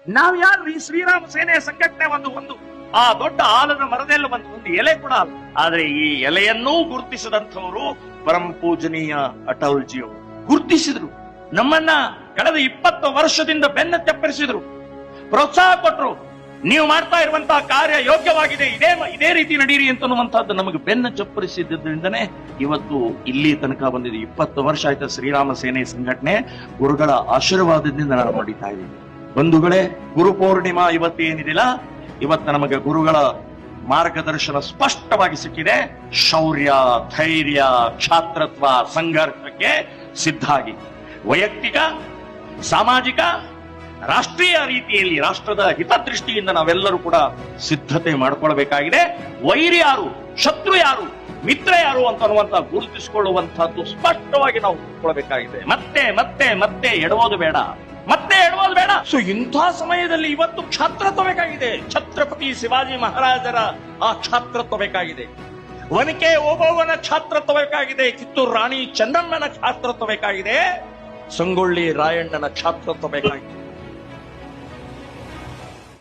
ನಾವ್ ಯಾರು ಈ ಶ್ರೀರಾಮ ಸೇನೆ ಸಂಘಟನೆ ಒಂದು ಆ ದೊಡ್ಡ ಆಲದ ಮರದಲ್ಲಿ ಒಂದು ಎಲೆ ಕೂಡ ಅಲ್ಲ. ಆದ್ರೆ ಈ ಎಲೆಯನ್ನೂ ಗುರುತಿಸಿದಂಥವರು ಪರಮ ಪೂಜನೀಯ ಅಟಲ್ಜಿಯವರು ಗುರುತಿಸಿದ್ರು. ನಮ್ಮನ್ನ ಕಳೆದ 20 ವರ್ಷದಿಂದ ಬೆನ್ನ ತೆಪ್ಪರಿಸಿದ್ರು, ಪ್ರೋತ್ಸಾಹ ಕೊಟ್ರು. ನೀವು ಮಾಡ್ತಾ ಇರುವಂತಹ ಕಾರ್ಯ ಯೋಗ್ಯವಾಗಿದೆ, ಇದೇ ರೀತಿ ನಡೀರಿ ಅಂತನ್ನುವಂತಹದ್ದು ನಮಗೆ ಬೆನ್ನ ಚಪ್ಪರಿಸಿದ್ದರಿಂದನೇ ಇವತ್ತು ಇಲ್ಲಿ ತನಕ ಬಂದಿದೆ. 20 ವರ್ಷ ಆಯ್ತು ಶ್ರೀರಾಮ ಸೇನೆ ಸಂಘಟನೆ ಗುರುಗಳ ಆಶೀರ್ವಾದದಿಂದ ನಾನು ನಡೀತಾ ಇದ್ದೀನಿ. ಬಂಧುಗಳೇ, ಗುರು ಪೌರ್ಣಿಮಾ ಇವತ್ತೇನಿದಿಲ್ಲ, ಇವತ್ತು ನಮಗೆ ಗುರುಗಳ ಮಾರ್ಗದರ್ಶನ ಸ್ಪಷ್ಟವಾಗಿ ಸಿಕ್ಕಿದೆ. ಶೌರ್ಯ, ಧೈರ್ಯ, ಕ್ಷಾತ್ರತ್ವ, ಸಂಘರ್ಷಕ್ಕೆ ಸಿದ್ಧಾಗಿ ವೈಯಕ್ತಿಕ, ಸಾಮಾಜಿಕ, ರಾಷ್ಟ್ರೀಯ ರೀತಿಯಲ್ಲಿ ರಾಷ್ಟ್ರದ ಹಿತದೃಷ್ಟಿಯಿಂದ ನಾವೆಲ್ಲರೂ ಕೂಡ ಸಿದ್ಧತೆ ಮಾಡ್ಕೊಳ್ಬೇಕಾಗಿದೆ. ವೈರಿ ಯಾರು, ಶತ್ರು ಯಾರು, ಮಿತ್ರ ಯಾರು ಅಂತನ್ನುವಂತ ಗುರುತಿಸಿಕೊಳ್ಳುವಂತಹದ್ದು ಸ್ಪಷ್ಟವಾಗಿ ನಾವು ತಿಳ್ಕೊಳ್ಬೇಕಾಗಿದೆ. ಮತ್ತೆ ಮತ್ತೆ ಮತ್ತೆ ಎಡವೋದು ಬೇಡ, ಮತ್ತೆ ಎಡವೋದು ಬೇಡ. ಸೊ ಇಂಥ ಸಮಯದಲ್ಲಿ ಇವತ್ತು ಕ್ಷಾತ್ರತ್ವ ಬೇಕಾಗಿದೆ. ಛತ್ರಪತಿ ಶಿವಾಜಿ ಮಹಾರಾಜರ ಆ ಕ್ಷಾತ್ರತ್ವ ಬೇಕಾಗಿದೆ. ಒನಕೆ ಓಬವ್ವನ ಕ್ಷಾತ್ರತ್ವ ಬೇಕಾಗಿದೆ. ಕಿತ್ತೂರು ರಾಣಿ ಚೆನ್ನಮ್ಮನ ಕ್ಷಾತ್ರತ್ವ ಬೇಕಾಗಿದೆ. ಸಂಗೊಳ್ಳಿ ರಾಯಣ್ಣನ ಕ್ಷಾತ್ರತ್ವ ಬೇಕಾಗಿದೆ.